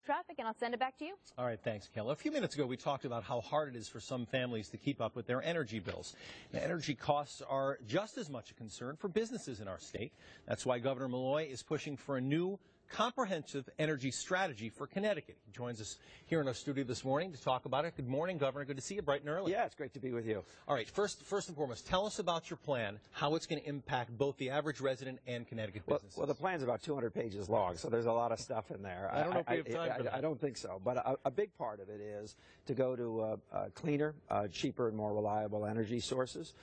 Traffic, and I'll send it back to you. All right, thanks, Kayla. A few minutes ago, we talked about how hard it is for some families to keep up with their energy bills. Now, energy costs are just as much a concern for businesses in our state. That's why Governor Malloy is pushing for a new comprehensive energy strategy for Connecticut. He joins us here in our studio this morning to talk about it. Good morning, Governor. Good to see you bright and early. Yeah, it's great to be with you. All right, first and foremost, tell us about your plan, how it's going to impact both the average resident and Connecticut businesses. Well, the plan's about 200 pages long, so there's a lot of stuff in there. I don't know if we have time for that. I don't think so, but a big part of it is to go to cleaner, cheaper, and more reliable energy sources,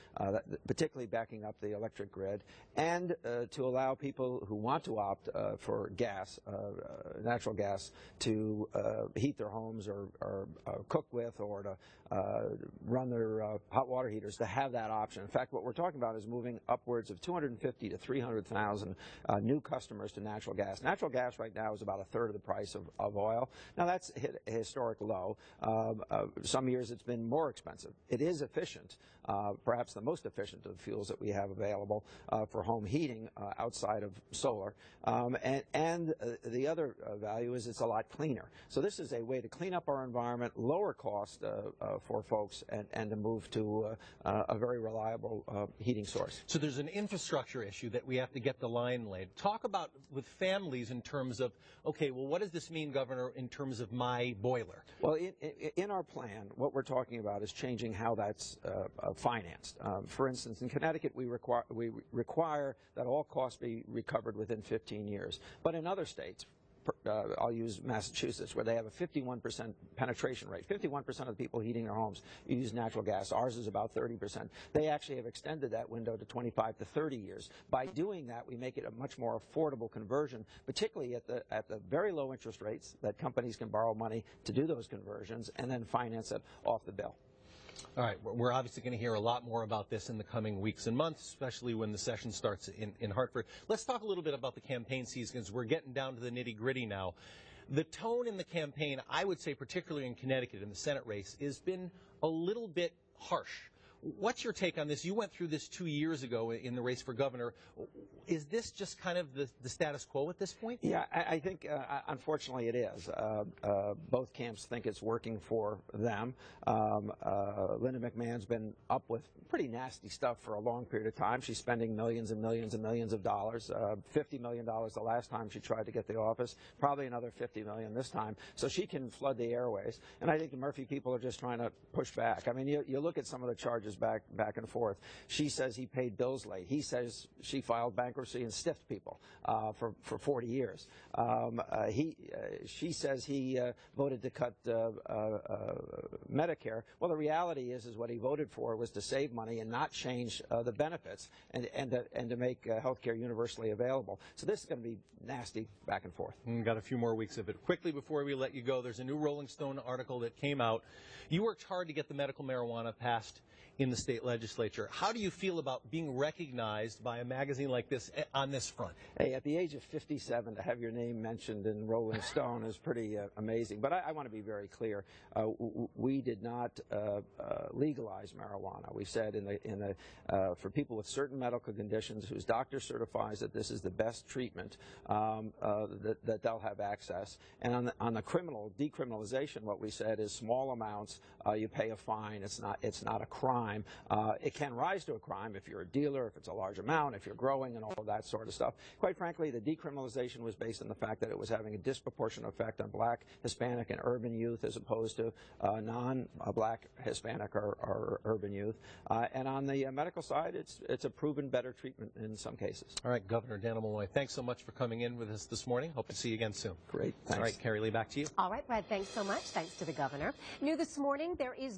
particularly backing up the electric grid, and to allow people who want to opt for gas, natural gas, to heat their homes or cook with, or to run their hot water heaters, to have that option. In fact, what we're talking about is moving upwards of 250 to 300,000 new customers to natural gas. Natural gas right now is about a third of the price of oil. Now that's hit a historic low. Some years it's been more expensive. It is efficient, perhaps the most efficient of the fuels that we have available for home heating outside of solar. And the other value is it's a lot cleaner. So this is a way to clean up our environment, lower cost for folks, and to move to a very reliable heating source. So there's an infrastructure issue that we have to get the line laid. Talk about with families in terms of, okay, well, what does this mean, Governor, in terms of my boiler? Well, in our plan, what we're talking about is changing how that's financed. For instance, in Connecticut, we require that all costs be recovered within 15 years. But in other states, I'll use Massachusetts, where they have a 51% penetration rate. 51% of the people heating their homes use natural gas. Ours is about 30%. They actually have extended that window to 25 to 30 years. By doing that, we make it a much more affordable conversion, particularly at the very low interest rates that companies can borrow money to do those conversions and then finance it off the bill. All right, we're obviously going to hear a lot more about this in the coming weeks and months, especially when the session starts in Hartford. Let's talk a little bit about the campaign season, because we're getting down to the nitty-gritty now. The tone in the campaign, I would say particularly in Connecticut in the Senate race, has been a little bit harsh. What's your take on this? You went through this 2 years ago in the race for governor. Is this just kind of the status quo at this point? Yeah, I think, unfortunately, it is. Both camps think it's working for them. Linda McMahon's been up with pretty nasty stuff for a long period of time. She's spending millions and millions and millions of dollars, $50 million the last time she tried to get the office, probably another $50 million this time, so she can flood the airways. And I think the Murphy people are just trying to push back. I mean, you look at some of the charges back and forth. She says he paid bills late. He says she filed bankruptcy and stiffed people for 40 years. She says he voted to cut Medicare. Well, the reality is what he voted for was to save money and not change the benefits, and to make health care universally available. So this is going to be nasty back and forth. Got a few more weeks of it. Quickly before we let you go, there's a new Rolling Stone article that came out. You worked hard to get the medical marijuana passed in the state legislature. How do you feel about being recognized by a magazine like this on this front? Hey, at the age of 57, to have your name mentioned in Rolling Stone is pretty amazing. But I want to be very clear. We did not legalize marijuana. We said for people with certain medical conditions whose doctor certifies that this is the best treatment, that they'll have access. And on the decriminalization, what we said is small amounts, you pay a fine. It's not a crime. It can rise to a crime if you're a dealer, if it's a large amount, if you're growing, and all of that sort of stuff. Quite frankly, the decriminalization was based on the fact that it was having a disproportionate effect on black, Hispanic, and urban youth, as opposed to non-black, Hispanic, or urban youth. And on the medical side, it's a proven better treatment in some cases. All right, Governor Dannel Malloy, thanks so much for coming in with us this morning. Hope to see you again soon. Great, thanks. All right, Carrie Lee, back to you. All right, Brad, thanks so much. Thanks to the governor. New this morning, there is